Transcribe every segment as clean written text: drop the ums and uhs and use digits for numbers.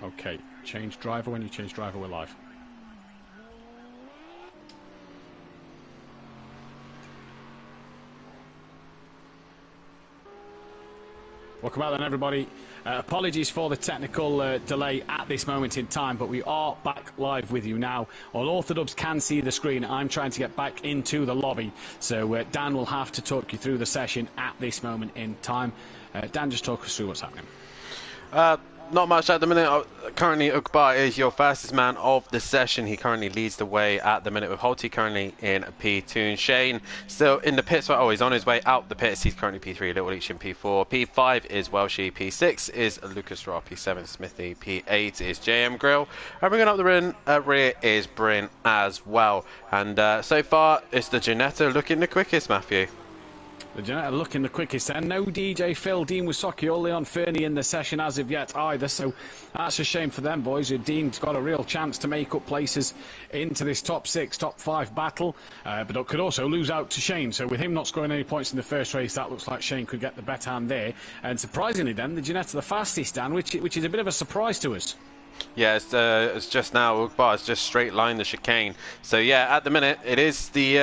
Okay, change driver. When you change driver, we're live. Welcome back then, everybody. Apologies for the technical delay at this moment in time, but we are back live with you now. Unorthodox can see the screen. I'm trying to get back into the lobby, so Dan will have to talk you through the session at this moment in time. Dan, just talk us through what's happening. Not much at the minute. Currently, Uqba is your fastest man of the session. He currently leads the way at the minute with Holty currently in P2. And Shane still in the pits. Oh, he's on his way out the pits. He's currently P3, Little Leach in P4. P5 is Welshie. P6 is Lucas Raw. P7 Smithy. P8 is JM Grill. And bringing up the rear is Bryn as well. And so far, it's the Ginetta looking the quickest, Matthew. The Ginetta looking the quickest then. No DJ Phil, Dean Wysocki or Leon Fernie in the session as of yet either, so that's a shame for them boys. Dean's got a real chance to make up places into this top 6, top 5 battle, but could also lose out to Shane. So with him not scoring any points in the first race, that looks like Shane could get the better hand there. And surprisingly then, the Ginetta the fastest, Dan, which is a bit of a surprise to us. Yeah, it's just now Uqba has just straight lined the chicane. So yeah, at the minute it is the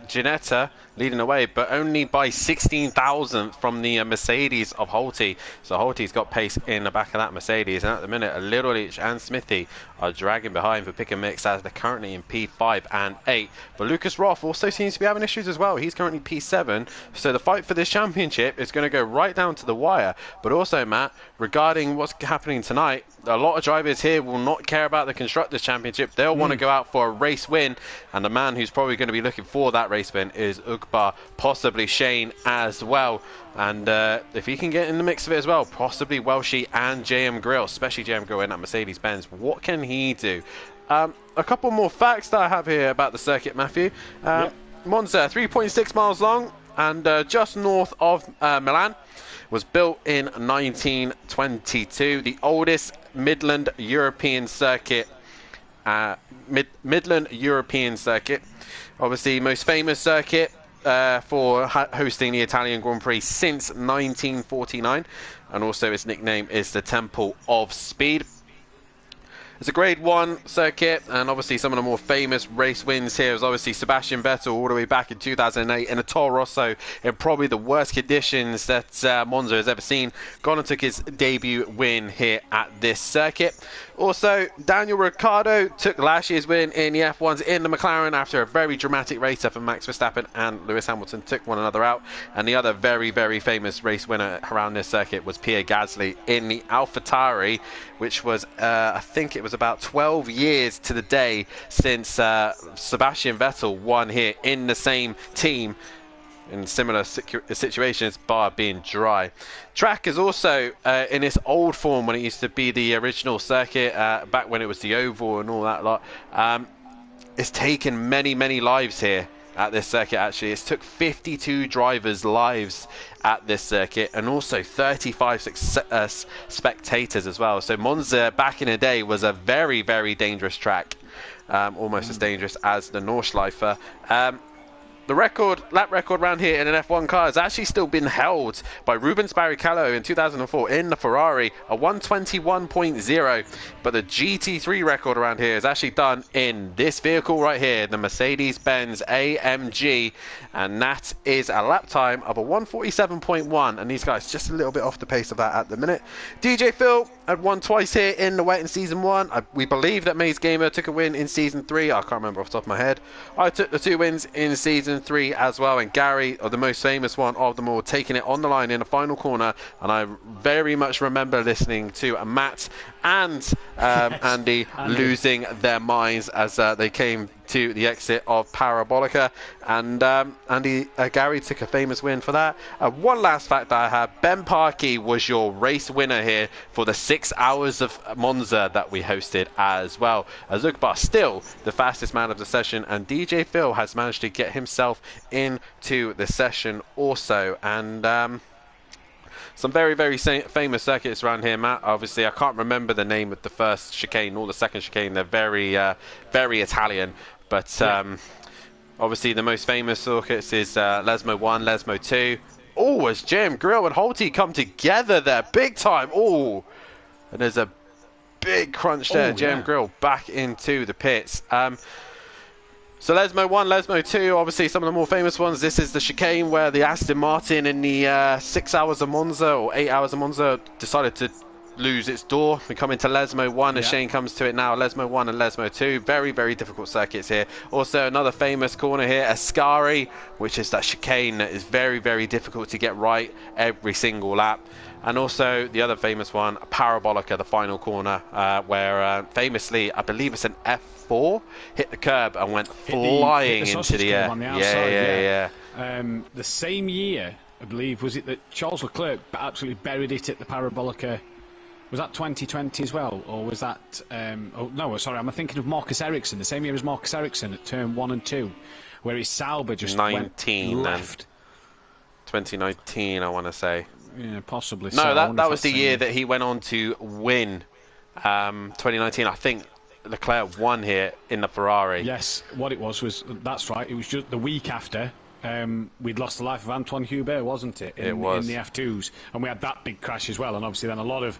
Ginetta leading away, but only by 16,000 from the Mercedes of Holty. So Holty's got pace in the back of that Mercedes, and at the minute Little Leach and Smithy are dragging behind for pick and mix as they're currently in P5 and 8. But Lucas Roth also seems to be having issues as well. He's currently P7, so the fight for this championship is going to go right down to the wire. But also, Matt, regarding what's happening tonight, a lot of drivers here will not care about the Constructors' Championship. They'll want to go out for a race win, and the man who's probably going to be looking for that race win is Uqba, possibly Shane as well. And if he can get in the mix of it as well, possibly Welshie and JM Grill, especially JM Grill in that Mercedes-Benz. What can he do? A couple more facts that I have here about the circuit, Matthew. Monza, 3.6 miles long and just north of Milan. Was built in 1922, the oldest Midland European circuit. Midland European circuit, obviously most famous circuit for hosting the Italian Grand Prix since 1949, and also its nickname is the Temple of Speed. It's a Grade 1 circuit, and obviously some of the more famous race wins here is obviously Sebastian Vettel all the way back in 2008 in a Toro Rosso in probably the worst conditions that Monza has ever seen. Gone and took his debut win here at this circuit. Also, Daniel Ricciardo took last year's win in the F1s in the McLaren after a very dramatic race up, and Max Verstappen and Lewis Hamilton took one another out. And the other very, very famous race winner around this circuit was Pierre Gasly in the AlphaTauri, which was, I think it was about 12 years to the day since Sebastian Vettel won here in the same team in similar situations, bar being dry. Track is also in its old form when it used to be the original circuit, back when it was the oval and all that lot. It's taken many, many lives here at this circuit. Actually, it's took 52 drivers' lives at this circuit, and also 35 spectators as well. So Monza back in the day was a very, very dangerous track, almost as dangerous as the Nordschleife. The lap record around here in an F1 car has actually still been held by Rubens Barrichello in 2004 in the Ferrari, a 121.0. But the GT3 record around here is actually done in this vehicle right here, the Mercedes-Benz AMG, and that is a lap time of a 147.1. And these guys just a little bit off the pace of that at the minute. DJ Phil had won twice here in the wet in Season 1. We believe that Maze Gamer took a win in Season 3. I can't remember off the top of my head. I took the 2 wins in Season 3 as well, and Gary, the most famous one of them all, taking it on the line in the final corner. And I very much remember listening to Matt and Andy losing their minds as they came to the exit of Parabolica, and Gary took a famous win for that. One last fact that I have: Ben Parkey was your race winner here for the 6 hours of Monza that we hosted as well. Uqba still the fastest man of the session, and DJ Phil has managed to get himself into the session also. And some very, very famous circuits around here, Matt. Obviously, I can't remember the name of the first chicane or the second chicane. They're very, very Italian. But obviously, the most famous circuits is Lesmo 1, Lesmo 2. Oh, as JM Grill and Holty come together there, big time. Oh, and there's a big crunch there. Oh, JM yeah. Grill back into the pits. So Lesmo 1, Lesmo 2, obviously some of the more famous ones. This is the chicane where the Aston Martin in the 6 hours of Monza or 8 hours of Monza decided to lose its door. We come into Lesmo 1 as Shane comes to it now. Lesmo 1 and Lesmo 2. Very, very difficult circuits here. Also another famous corner here, Ascari, which is that chicane that is very, very difficult to get right every single lap. And also the other famous one, Parabolica, the final corner, where famously, I believe it's an F4, hit the curb and went flying into the air. On the outside, Yeah. The same year, I believe, was it that Charles Leclerc absolutely buried it at the Parabolica? Was that 2020 as well, or was that? Oh no, sorry, I'm thinking of Marcus Ericsson. The same year as Marcus Ericsson at turn 1 and 2, where his Sauber just went left. 2019, I want to say. Yeah, possibly. No, that was the year that he went on to win. 2019, I think Leclerc won here in the Ferrari. Yes, what it was that's right. It was just the week after we'd lost the life of Antoine Hubert, wasn't it? It was. In the F2s, and we had that big crash as well. And obviously, then a lot of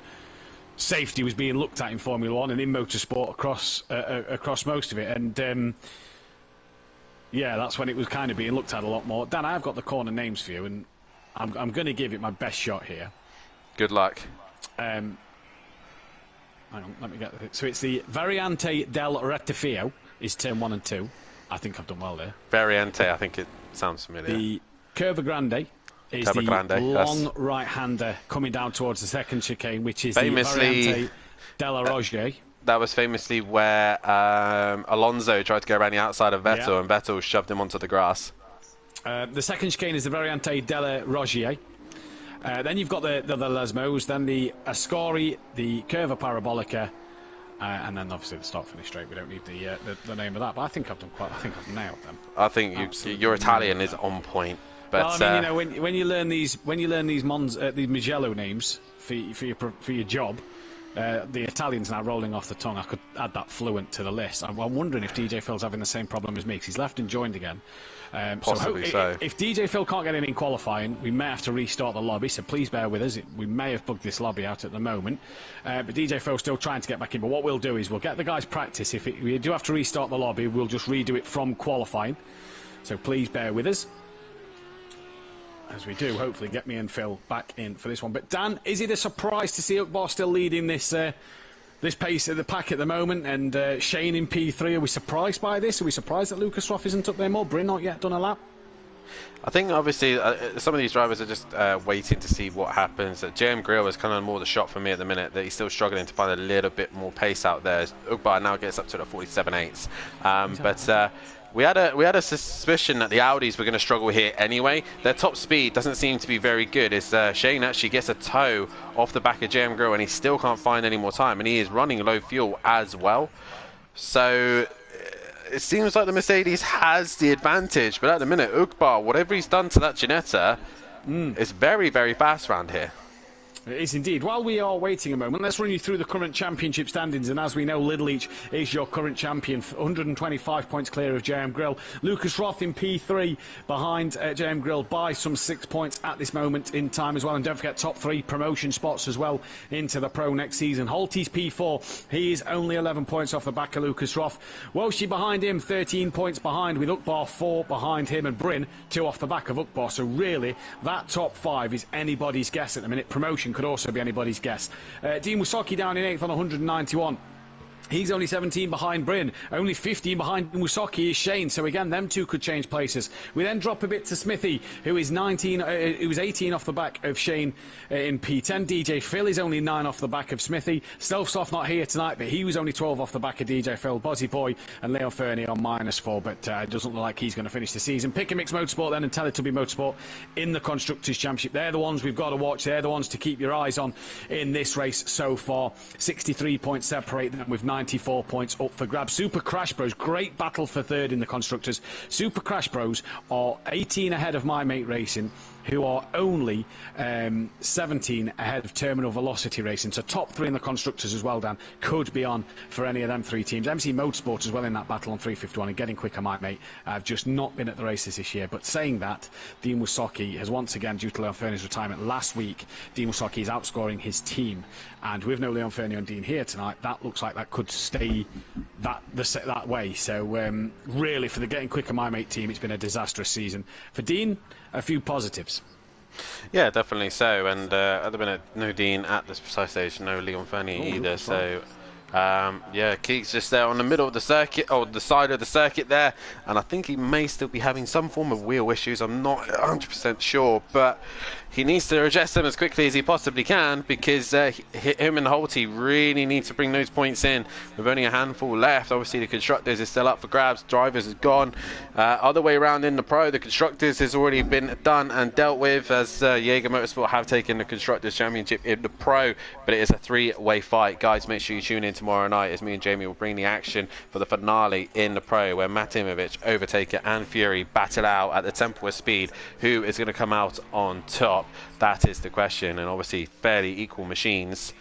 safety was being looked at in Formula One and in motorsport across most of it. And yeah, that's when it was kind of being looked at a lot more. Dan, I've got the corner names for you, and I'm going to give it my best shot here. Good luck. Hang on, let me get it. So it's the Variante del Rettifio is turn 1 and 2. I think I've done well there. Variante, I think it sounds familiar. The Curva Grande is the long right-hander coming down towards the second chicane, which is famously, the Variante della Roger. That was famously where Alonso tried to go around the outside of Vettel, and Vettel shoved him onto the grass. The second chicane is the Variante della Rogier. Then you've got the Lesmos, then the Ascari, the Curva Parabolica, and then obviously the start-finish straight. We don't need the name of that, but I think I've nailed them. I think your Italian is on point. But well, I mean, when you learn these Mugello names for your job. The Italian's now rolling off the tongue. I could add that fluent to the list. I'm wondering if DJ Phil's having the same problem as me, because he's left and joined again. Possibly so. If DJ Phil can't get in qualifying, we may have to restart the lobby, so please bear with us. We may have bugged this lobby out at the moment. But DJ Phil's still trying to get back in. But what we'll do is we'll get the guys practice. If we do have to restart the lobby, we'll just redo it from qualifying. So please bear with us. As we do, hopefully, get me and Phil back in for this one. But Dan, is it a surprise to see Uqbar still leading this pace of the pack at the moment, and Shane in P3? Are we surprised by this? Are we surprised that Lucas Roth isn't up there more? Bryn not yet done a lap? I think obviously some of these drivers are just waiting to see what happens. JM Grill is kind of more the shot for me at the minute, that he's still struggling to find a little bit more pace out there. Uqbar now gets up to the 47.8s. But we had a suspicion that the Audis were going to struggle here anyway. Their top speed doesn't seem to be very good. As Shane actually gets a toe off the back of JM Grill, and he still can't find any more time, and he is running low fuel as well. So it seems like the Mercedes has the advantage, but at the minute, Uqbar, whatever he's done to that Ginetta, is very, very fast around here. It is indeed. While we are waiting a moment, let's run you through the current championship standings. And as we know, Lidl Leach is your current champion, 125 points clear of JM Grill. Lucas Roth in P3 behind JM Grill by some 6 points at this moment in time as well. And don't forget, top 3 promotion spots as well into the Pro next season. Holty's P4, he is only 11 points off the back of Lucas Roth. Walshy behind him, 13 points behind, with Uqbar 4 behind him, and Bryn 2 off the back of Uqbar. So really, that top 5 is anybody's guess at the minute. Promotion could also be anybody's guess. Dean Musaki down in 8th on 191. He's only 17 behind Bryn. Only 15 behind Musaki is Shane. So again, them two could change places. We then drop a bit to Smithy, who is 18 off the back of Shane in P10. DJ Phil is only 9 off the back of Smithy. Stelfsoft not here tonight, but he was only 12 off the back of DJ Phil. Bozzy Boy and Leon Fernie on -4, but it doesn't look like he's going to finish the season. Pick a Mix Motorsport then and Teletubby Motorsport in the Constructors' Championship. They're the ones we've got to watch. They're the ones to keep your eyes on in this race so far. 63 points separate them, with 94 points up for grabs. Super Crash Bros, great battle for third in the Constructors. Super Crash Bros are 18 ahead of My Mate Racing, who are only 17 ahead of Terminal Velocity Racing. So top 3 in the constructors as well, Dan, could be on for any of them 3 teams. MC Motorsport as well in that battle on 351, and Getting Quicker, my mate, have just not been at the races this year. But saying that, Dean Wysocki has once again, due to Leon Fernie's retirement last week, Dean Wysocki is outscoring his team. And with no Leon Fernie and Dean here tonight, that looks like that could stay that way. So really, for the Getting Quicker, my mate team, it's been a disastrous season. For Dean, a few positives. Yeah, definitely so. And at the minute, no Dean at this precise stage, no Leon Fernie either. So, yeah, Keeks just there on the middle of the circuit, or the side of the circuit there. And I think he may still be having some form of wheel issues. I'm not 100% sure, but he needs to adjust them as quickly as he possibly can, because him and Holty really need to bring those points in with only a handful left. Obviously, the constructors is still up for grabs. Drivers is gone. Other way around in the pro, the constructors has already been done and dealt with, as Jaeger Motorsport have taken the constructors championship in the pro, but it is a 3-way fight. Guys, make sure you tune in tomorrow night as me and Jamie will bring the action for the finale in the pro, where Matimovic, Overtaker and Fury battle out at the tempo of speed. Who is going to come out on top? That is the question, and obviously fairly equal machines.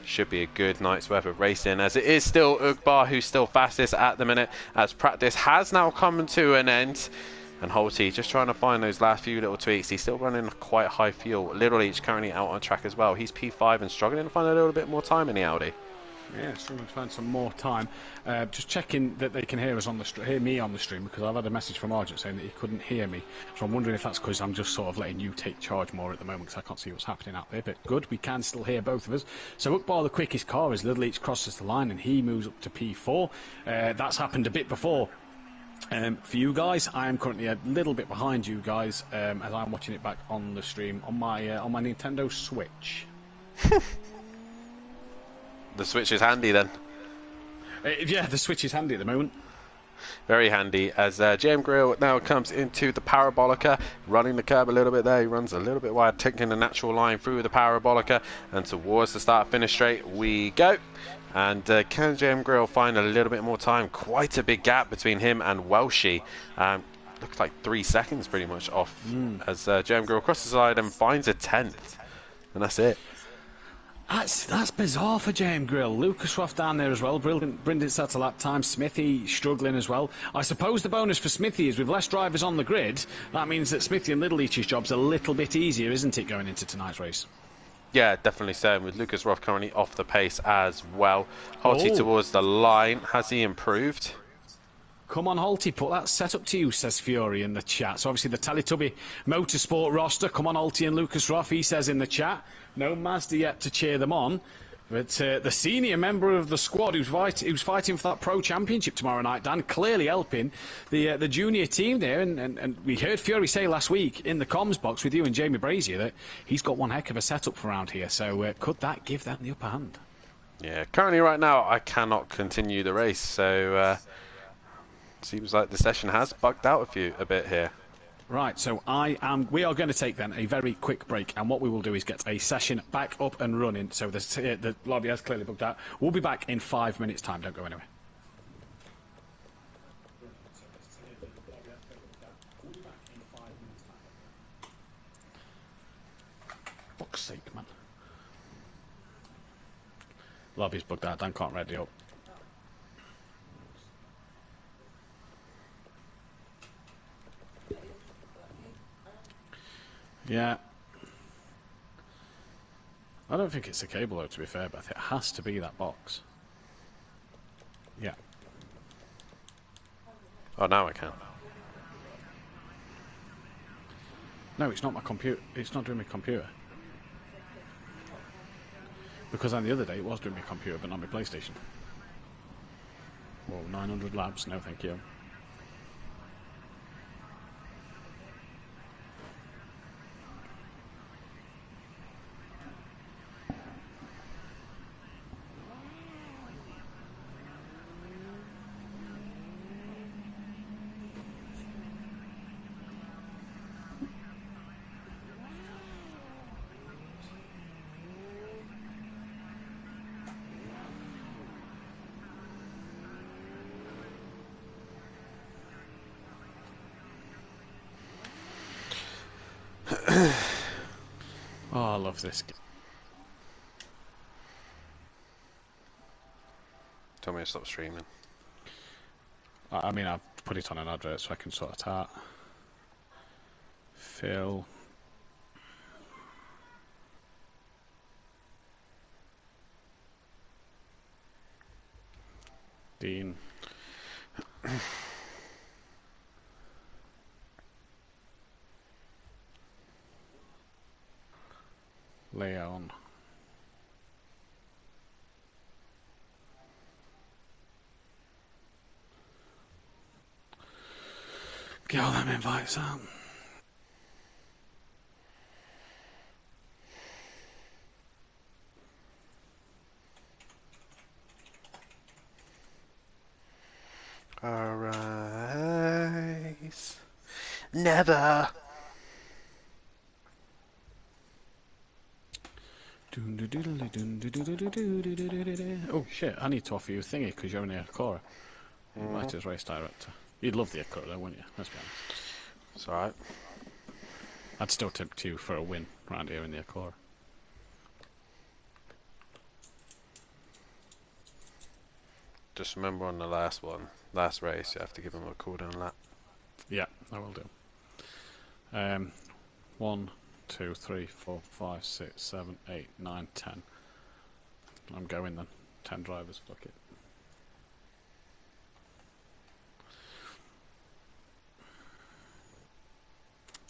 Should be a good night's worth of racing, as it is still Ugbar who's still fastest at the minute, as practice has now come to an end. And Holty just trying to find those last few little tweaks. He's still running quite high fuel. Little Each currently out on track as well. He's P5 and struggling to find a little bit more time in the Audi. Yeah, struggling to find some more time. Just checking that they can hear us hear me on the stream, because I've had a message from Argent saying that he couldn't hear me. So I'm wondering if that's because I'm just sort of letting you take charge more at the moment, because I can't see what's happening out there. But good, we can still hear both of us. So Ugbar, the quickest car, as Little Each crosses the line and he moves up to P4. That's happened a bit before. For you guys, I am currently a little bit behind you guys, as I'm watching it back on the stream on my Nintendo Switch. The Switch is handy then. Yeah, the Switch is handy at the moment. Very handy, as JM Grill now comes into the Parabolica, running the curb a little bit there. He runs a little bit wide, taking the natural line through the Parabolica, and towards the start-finish straight we go. And can JM Grill find a little bit more time? Quite a big gap between him and Welshie. Looks like 3 seconds pretty much off, as JM Grill crosses the side and finds a 10th. And that's it. That's bizarre for JM Grill. Lucas Roth down there as well. Brendan set a lap time. Smithy struggling as well. I suppose the bonus for Smithy is with less drivers on the grid, that means that Smithy and Little Each's job's a little bit easier, isn't it, going into tonight's race? Yeah, definitely so. With Lucas Roth currently off the pace as well. Holty towards the line. Has he improved? Come on, Holty, put that set up to you, says Fury in the chat. So obviously the Teletubby Motorsport roster. Come on, Holty and Lucas Roth, he says in the chat. No Mazda yet to cheer them on. But the senior member of the squad who's fighting for that Pro Championship tomorrow night, Dan, clearly helping the junior team there. And we heard Fury say last week in the comms box with you and Jamie Brazier that he's got one heck of a setup for around here. So could that give them the upper hand? Yeah, currently right now I cannot continue the race. So seems like the session has bugged out a bit here. Right, so we are going to take then a very quick break, and what we will do is get a session back up and running. So the lobby has clearly booked out. We'll be back in 5 minutes' time. Don't go anywhere. Fuck's sake, man. Lobby's booked out. Dan can't ready up. Yeah. I don't think it's a cable though, to be fair, but it has to be that box. Yeah. Oh, now I can. No, it's not my computer. It's not doing my computer. Because on the other day it was doing my computer, but not my PlayStation. Whoa, 900 labs. No, thank you. loves this game. Tell me to stop streaming. I mean, I've put it on an advert so I can sort it out. Phil. Dean. Leon. Get all them invites out. Arise. Never. Oh shit, I need to offer you a thingy because you're in the Akora. Right as race director. You'd love the Akora though, wouldn't you? Let's be honest. It's alright. I'd still tempt you for a win round here in the Akora. Just remember on the last race, you have to give him a cooldown lap. Yeah, I will do. 1, 2, 3, 4, 5, 6, 7, 8, 9, 10. I'm going then. 10 drivers, fuck it.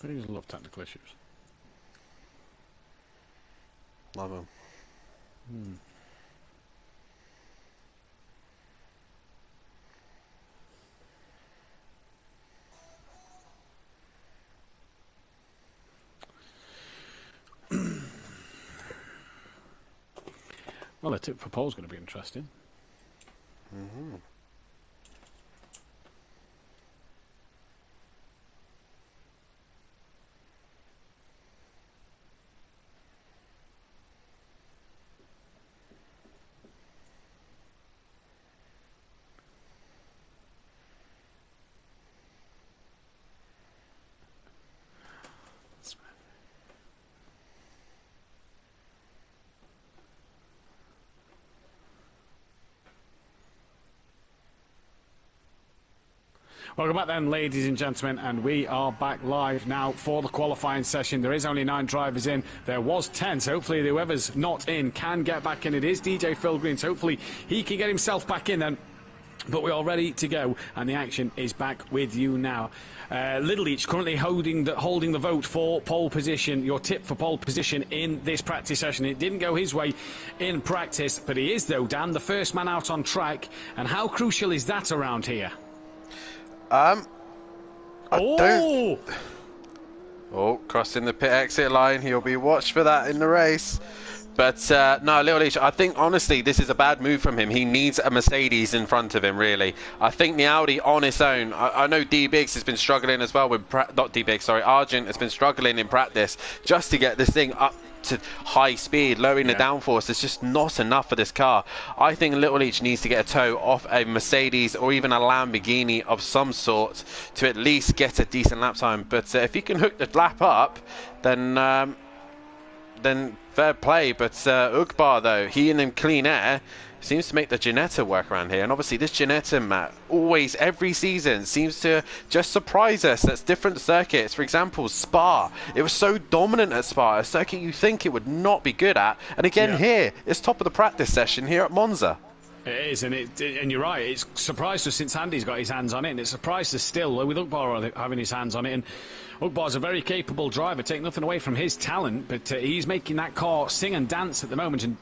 But he doesn't love technical issues. Love him. Well, the tip for Paul's going to be interesting. Welcome back then, ladies and gentlemen, and we are back live now for the qualifying session. There is only 9 drivers in. There was 10, so hopefully whoever's not in can get back in. It is DJ Phil Green, so hopefully he can get himself back in then. But we're all ready to go, and the action is back with you now. Little Each currently holding the vote for pole position. Your tip for pole position in this practice session. It didn't go his way in practice, but he is, though, Dan, the first man out on track. And how crucial is that around here? Oh, crossing the pit exit line. He'll be watched for that in the race. But no, Little Each, I think honestly this is a bad move from him. He needs a Mercedes in front of him, really. I think the Audi on its own, I know D-Biggs has been struggling as well with, not D-Biggs, sorry, Argent has been struggling in practice just to get this thing up to high speed, lowering the downforce. It's just not enough for this car. I think Little Each needs to get a tow off a Mercedes or even a Lamborghini of some sort to at least get a decent lap time. But if he can hook the lap up, then fair play. But Ugbar, though, he in clean air seems to make the Ginetta work around here. And obviously this Ginetta, Matt, always, every season, seems to just surprise us. That's different circuits. For example, Spa. It was so dominant at Spa, a circuit you think it would not be good at. And again here, it's top of the practice session here at Monza. It is, and you're right, it's surprised us since Andy's got his hands on it, and it's surprised us still with Ugbar having his hands on it. And Ugbar's a very capable driver, take nothing away from his talent, but he's making that car sing and dance at the moment and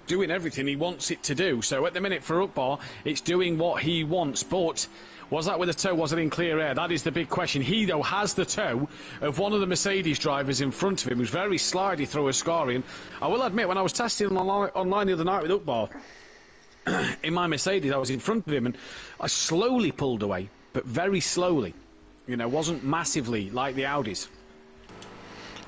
doing everything he wants it to do. So at the minute for Ugbar, it's doing what he wants. But was that with a tow? Was it in clear air? That is the big question. He, though, has the tow of one of the Mercedes drivers in front of him, who's very slidey through Ascari. And I will admit, when I was testing online the other night with Ugbar, in my Mercedes, I was in front of him, and I slowly pulled away, but very slowly. You know, wasn't massively like the Audis.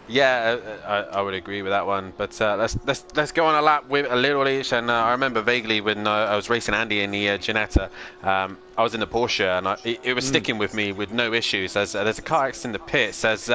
Yeah, I would agree with that one. But let's go on a lap with a Little Each. And I remember vaguely when I was racing Andy in the Ginetta, I was in the Porsche, and it was sticking with me with no issues. As there's a car accident in the pits, as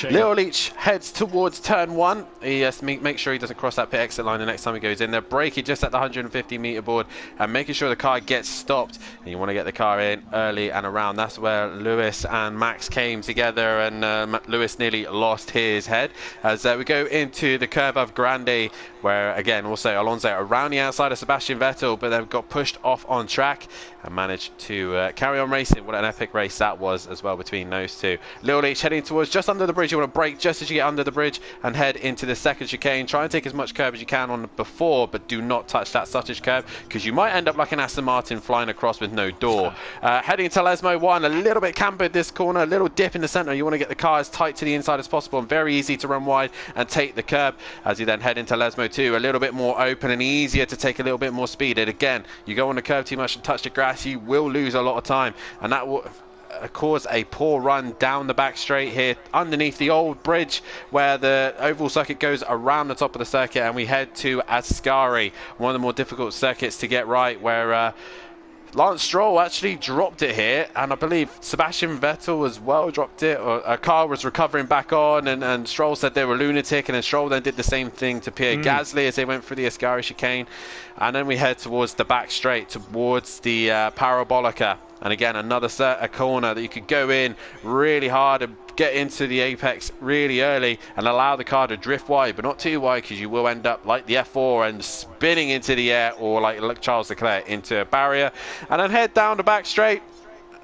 Little Leech heads towards turn 1. He has to make sure he doesn't cross that pit exit line the next time he goes in there. Braking just at the 150-meter board and making sure the car gets stopped. And you want to get the car in early and around. That's where Lewis and Max came together, and Lewis nearly lost his head. As we go into the curve of Grande, where again also Alonso around the outside of Sebastian Vettel, but then got pushed off on track and managed to carry on racing. What an epic race that was as well between those two. Little Leech heading towards just under the bridge. You want to brake just as you get under the bridge and head into the second chicane. Try and take as much curb as you can on before, but do not touch that Suttish curb, because you might end up like an Aston Martin flying across with no door. Heading to Lesmo 1, a little bit cambered this corner, a little dip in the centre. You want to get the car as tight to the inside as possible, and very easy to run wide and take the curb. As you then head into Lesmo 2, a little bit more open and easier to take a little bit more speed. And again, you go on the curb too much and touch the grass, you will lose a lot of time, and that will cause a poor run down the back straight here underneath the old bridge where the oval circuit goes around the top of the circuit, and we head to Ascari, one of the more difficult circuits to get right, where Lance Stroll actually dropped it here, and I believe Sebastian Vettel as well dropped it, or a car was recovering back on, and Stroll said they were lunatic, and then Stroll then did the same thing to Pierre Gasly as they went through the Ascari chicane. And then we head towards the back straight, towards the Parabolica, and again another a corner that you could go in really hard and get into the apex really early and allow the car to drift wide, but not too wide, because you will end up like the F4 and spinning into the air, or like Charles Leclerc into a barrier. And then head down the back straight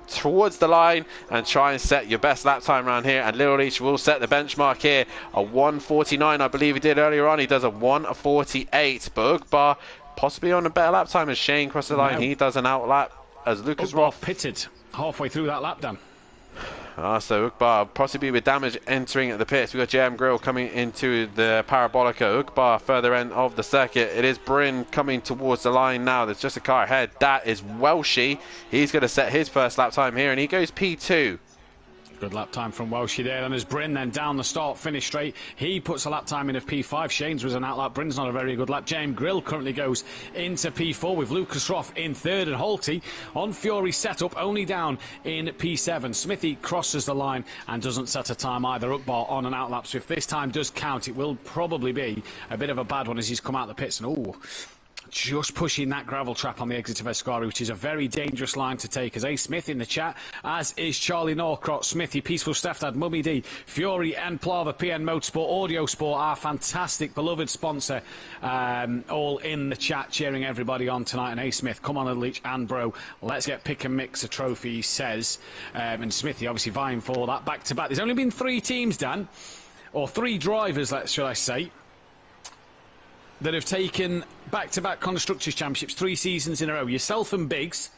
towards the line and try and set your best lap time around here, and Little Leech will set the benchmark here, a 1:49 I believe he did earlier on. He does a 1:48, but Ugbar possibly on a better lap time as Shane crosses the line. He does an out lap as Lucas Roth pitted halfway through that lap, Dan. So Ugbar possibly with damage entering at the pits. We've got JM Grill coming into the Parabolica. Ugbar further end of the circuit. It is Bryn coming towards the line now. There's just a car ahead. That is Welshie. He's going to set his first lap time here, and he goes P2. Good lap time from Welshie there. And as Bryn then down the start, finish straight, he puts a lap time in of P5. Shane's was an out lap. Bryn's not a very good lap. James Grill currently goes into P4 with Lucas Roth in third, and Holty on Fury setup only down in P7. Smithy crosses the line and doesn't set a time either. Ukbar on an out lap, so if this time does count, it will probably be a bit of a bad one as he's come out of the pits. And just pushing that gravel trap on the exit of Ascari, which is a very dangerous line to take. As A. Smith in the chat, as is Charlie Norcross, Smithy, Peaceful Staffdad, Mummy D, Fury, and Plava, PN Motorsport, Audio Sport, our fantastic, beloved sponsor, all in the chat, cheering everybody on tonight. And A. Smith, come on, Leach and bro, let's get pick and mix a trophy, he says. And Smithy obviously vying for that back-to-back. There's only been 3 teams, Dan, or 3 drivers, should I say, that have taken back-to-back Constructors' Championships 3 seasons in a row. Yourself and Biggs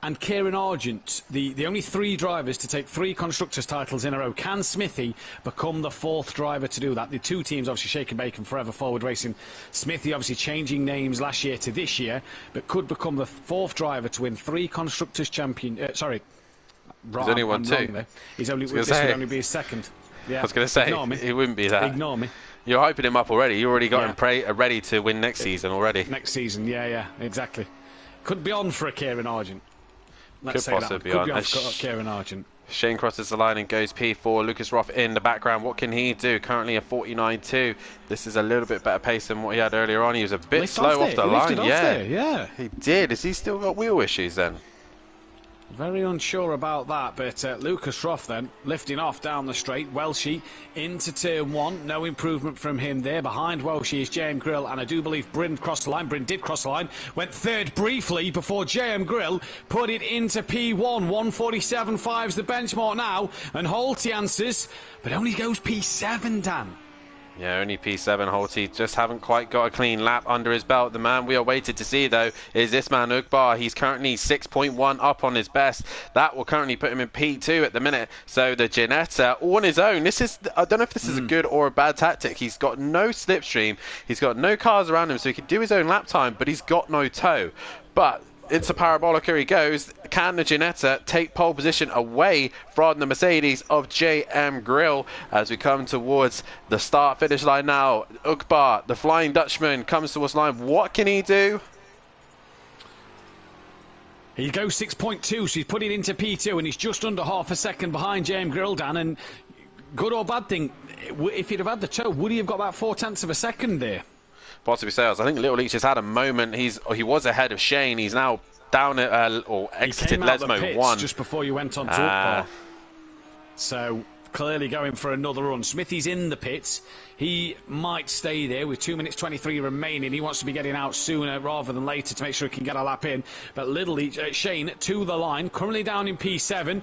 and Kieran Argent, the only 3 drivers to take 3 Constructors' titles in a row. Can Smithy become the 4th driver to do that? The 2 teams, obviously, Shake and Bacon, Forever Forward Racing. Smithy, obviously, changing names last year to this year, but could become the 4th driver to win 3 Constructors' Champions... sorry. He's only won 2. This would only be his 2nd. Yeah. I was going to say, it wouldn't be that. Ignore me. You're hyping him up already. You already got him ready to win next season already. Next season, yeah, exactly. Could be on for a Kieran Argent. Could possibly be on for Kieran Argent. Shane crosses the line and goes P4. Lucas Roth in the background. What can he do? Currently a 49.2. This is a little bit better pace than what he had earlier on. He was a bit slow off the line. Yeah, he did. Has he still got wheel issues then? Very unsure about that, but Lucas Roth then lifting off down the straight. Welshie into turn 1. No improvement from him there. Behind Welshie is JM Grill, and I do believe Bryn crossed the line. Bryn did cross the line. Went 3rd briefly before JM Grill put it into P1. 1:47.5 is the benchmark now, and Holty answers, but only goes P7, Dan. Yeah, only P7. Holty just haven't quite got a clean lap under his belt. The man we are waiting to see, though, is this man, Ugbar. He's currently 6.1 up on his best. That will currently put him in P2 at the minute. So the Ginetta, all on his own. This is, I don't know if this is a good or a bad tactic. He's got no slipstream. He's got no cars around him, so he can do his own lap time, but he's got no tow. But into Parabolica he goes. Can the Ginetta take pole position away from the Mercedes of JM Grill as we come towards the start-finish line now? Ugbar, the Flying Dutchman, comes towards the line. What can he do? He goes 6.2, so he's put it into P2, and he's just under half a second behind JM Grill, Dan. And good or bad thing, if he'd have had the toe, would he have got about 0.4 of a second there? Possibly so. I think Little Leach has had a moment. He was ahead of Shane. He's now down at or exited Lesmo 1 just before you went on to Ukbar. So clearly going for another run. Smithy's in the pits. He might stay there with 2 minutes 23 remaining. He wants to be getting out sooner rather than later to make sure he can get a lap in. But Little Leach, Shane to the line, currently down in P7.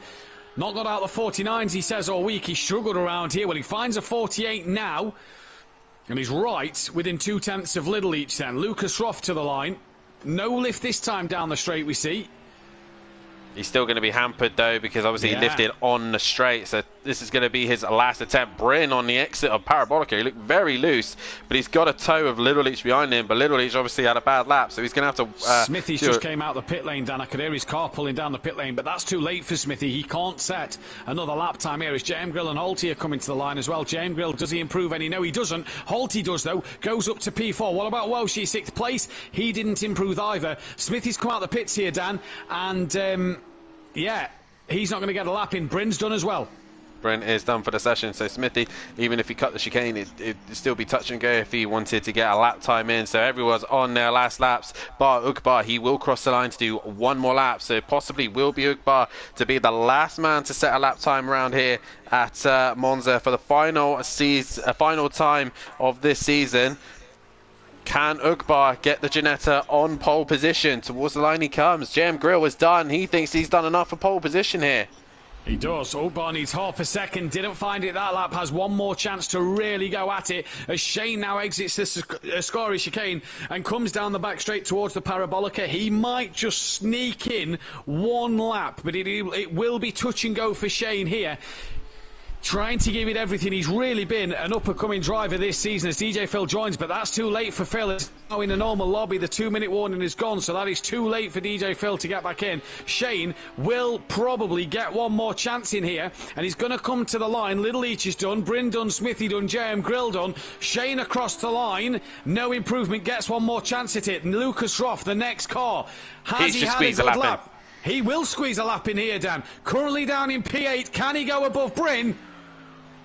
Not got out the 49s, he says, all week. He struggled around here. Well, he finds a 48 now. And he's right within 0.2 of Little Leach then. Lucas Roth to the line. No lift this time down the straight, we see. He's still going to be hampered, though, because obviously he lifted on the straight. So this is going to be his last attempt. Bryn on the exit of Parabolica. He looked very loose, but he's got a toe of Little Leach behind him. But Little Leach obviously had a bad lap, so he's going to have to... Smithy's just came out the pit lane, Dan. I could hear his car pulling down the pit lane, but that's too late for Smithy. He can't set another lap time here as JM Grill and Holty are coming to the line as well. JM Grill, does he improve any? No, he doesn't. Holty does, though. Goes up to P4. What about Welshie, 6th place? He didn't improve either. Smithy's come out the pits here, Dan, and... yeah, he's not going to get a lap in. Bryn's done as well. Bryn is done for the session, so Smithy, even if he cut the chicane, it'd still be touch and go if he wanted to get a lap time in. So everyone's on their last laps. Bar Ukbar, he will cross the line to do one more lap, so possibly will be Ukbar to be the last man to set a lap time around here at Monza for the final time of this season. Can Ukbar get the Ginetta on pole position? Towards the line he comes. JM Grill is done. He thinks he's done enough for pole position here. He does. Ukbar needs half a second. Didn't find it that lap. Has one more chance to really go at it as Shane now exits the Ascari chicane and comes down the back straight towards the Parabolica. He might just sneak in one lap, but it will be touch and go for Shane here. Trying to give it everything. He's really been an up-and-coming driver this season as DJ Phil joins, but that's too late for Phil. It's now in a normal lobby. The 2-minute warning is gone, so that is too late for DJ Phil to get back in. Shane will probably get one more chance in here, and he's going to come to the line. Little Leach is done, Bryn done, Smithy done, JM Grill done. Shane across the line. No improvement, gets one more chance at it. Lucas Roth, the next car. Has he had a good lap? He will squeeze a lap in here, Dan. Currently down in P8. Can he go above Bryn?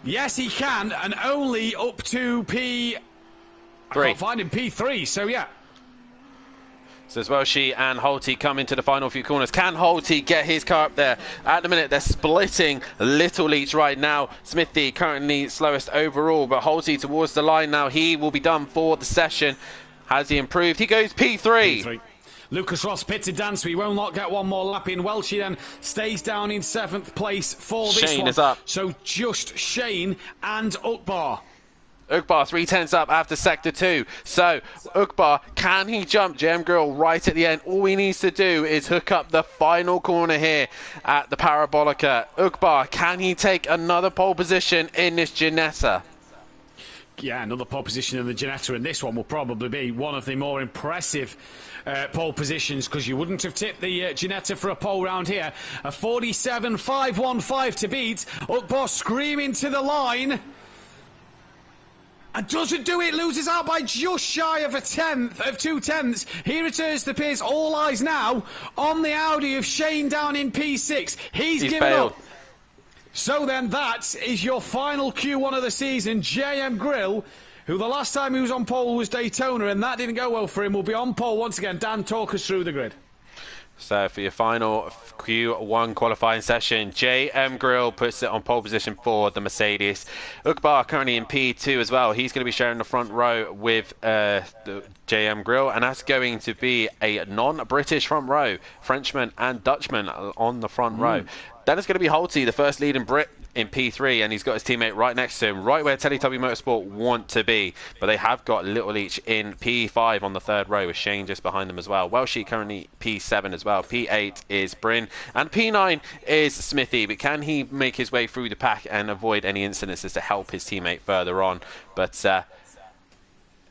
Yes, he can, and only up to P3. I can't find him, P3, so yeah. So as Welshie and Holty come into the final few corners. Can Holty get his car up there? At the minute, they're splitting Little Leach right now. Smithy currently slowest overall, but Holty towards the line now. He will be done for the session. Has he improved? He goes P3. Lucas Ross pitted Dan, so he will not get one more lap in. Welshie then stays down in 7th place for this Shane one. Is up. So just Shane and Ukbar. Ukbar 3/10 up after sector 2. So Ukbar, can he jump JM Grill right at the end? All he needs to do is hook up the final corner here at the Parabolica. Ukbar, can he take another pole position in this Ginetta? Yeah, another pole position in the Ginetta, and this one will probably be one of the more impressive pole positions, because you wouldn't have tipped the Ginetta for a pole round here. A 47.515 to beat. Ukbar screaming to the line. And doesn't do it, loses out by just shy of 2/10. He returns to Pierce. All eyes now on the Audi of Shane down in P6. He's given failed. up. So then that is your final Q1 of the season. JM Grill, who the last time he was on pole was Daytona, and that didn't go well for him, will be on pole once again. Dan, talk us through the grid. So for your final Q1 qualifying session, JM Grill puts it on pole position for the Mercedes. Ukbar currently in P2 as well. He's going to be sharing the front row with the JM Grill, and that's going to be a non-British front row. Frenchman and Dutchman on the front row. Then it's going to be Holty, the first leading Brit in P3, and he's got his teammate right next to him, right where Teletubby Motorsport want to be. But they have got Little Leach in P5 on the third row, with Shane just behind them as well. Welshie currently P7 as well. P8 is Bryn, and P9 is Smithy. But can he make his way through the pack and avoid any incidences to help his teammate further on? But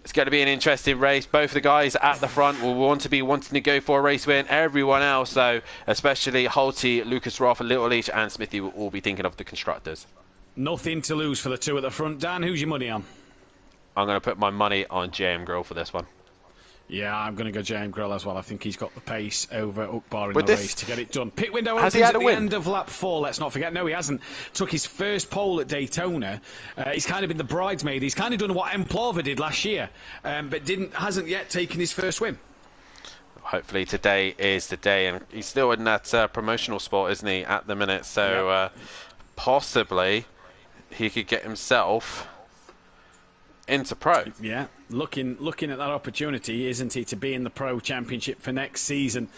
it's going to be an interesting race. Both of the guys at the front will wanting to go for a race win. Everyone else, though, especially Holty, Lucas Roth, Little Leach, and Smithy, will all be thinking of the constructors. Nothing to lose for the two at the front. Dan, who's your money on? I'm going to put my money on JM Grill for this one. Yeah, I'm going to go James Grill as well. I think he's got the pace over Ukbar in With the this- race to get it done. Pit window Has opens he had at a the win? end of lap 4, let's not forget. No, he hasn't. Took his first pole at Daytona. He's kind of been the bridesmaid. He's kind of done what Emplava did last year, but hasn't yet taken his first win. Hopefully today is the day, and he's still in that promotional spot, isn't he, at the minute? So possibly he could get himself into pro. Yeah, looking at that opportunity, isn't he, to be in the Pro Championship for next season.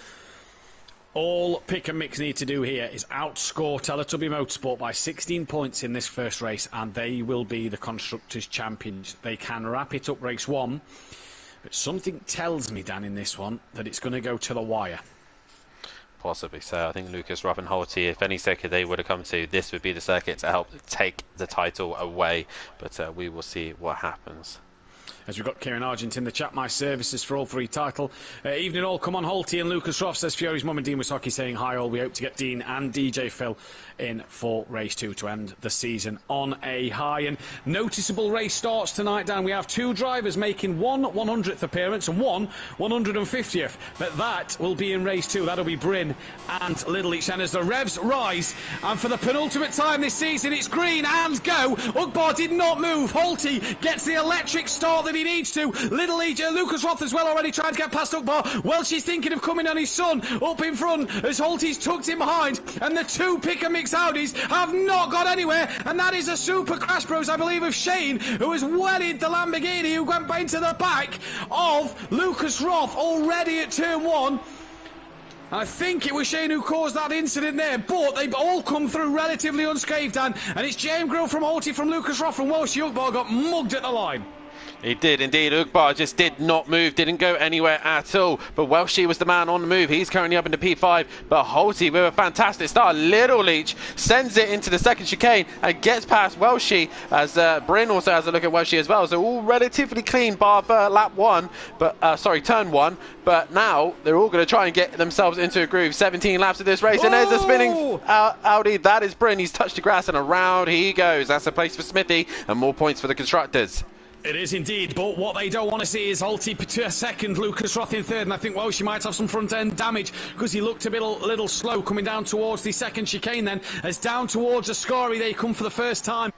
All Pick and Mix need to do here is outscore Teletubby Motorsport by 16 points in this first race, and they will be the Constructors' Champions. They can wrap it up race 1, but something tells me, Dan, in this one, that it's going to go to the wire. Possibly so. I think Lucas Ruff and Holty, if any circuit they would have come to, this would be the circuit to help take the title away. But we will see what happens. As we've got Kieran Argent in the chat, my services for all 3 title. Evening all, come on Holty and Lucas Ruff, says Fury's mum and Dean Wisocki saying hi all. We hope to get Dean and DJ Phil in for race 2 to end the season on a high. And noticeable race starts tonight, Dan. We have 2 drivers making one 100th appearance and one 150th. But that will be in race 2. That'll be Bryn and Little Each. And as the revs rise, and for the penultimate time this season, it's green and go. Ukbar did not move. Holty gets the electric start that he needs to. Little Each, Lucas Roth as well, already trying to get past Ukbar. Well, she's thinking of coming on his son up in front as Holty's tucked in behind. And the 2 Pick and Mix Audis have not got anywhere, and that is a super crash bros, I believe, of Shane, who has wellied the Lamborghini, who went into the back of Lucas Roth already at turn 1. I think it was Shane who caused that incident there, but they've all come through relatively unscathed, Dan, and it's James Grill from Holty from Lucas Roth from Welsh. Ukbar got mugged at the line. He did indeed. Ukbar just did not move, didn't go anywhere at all. But Welshie was the man on the move. He's currently up into P5. But Holty with a fantastic start. Little Leach sends it into the second chicane and gets past Welshie, as Bryn also has a look at Welshie as well. So all relatively clean bar for lap 1, but turn 1. But now they're all going to try and get themselves into a groove. 17 laps of this race, and there's a spinning Audi. That is Bryn. He's touched the grass and around he goes. That's a place for Smithy and more points for the constructors. It is indeed, but what they don't want to see is Holty to second, Lucas Roth in third, and I think Welsh might have some front-end damage because he looked a little slow coming down towards the second chicane then, as down towards Ascari they come for the first time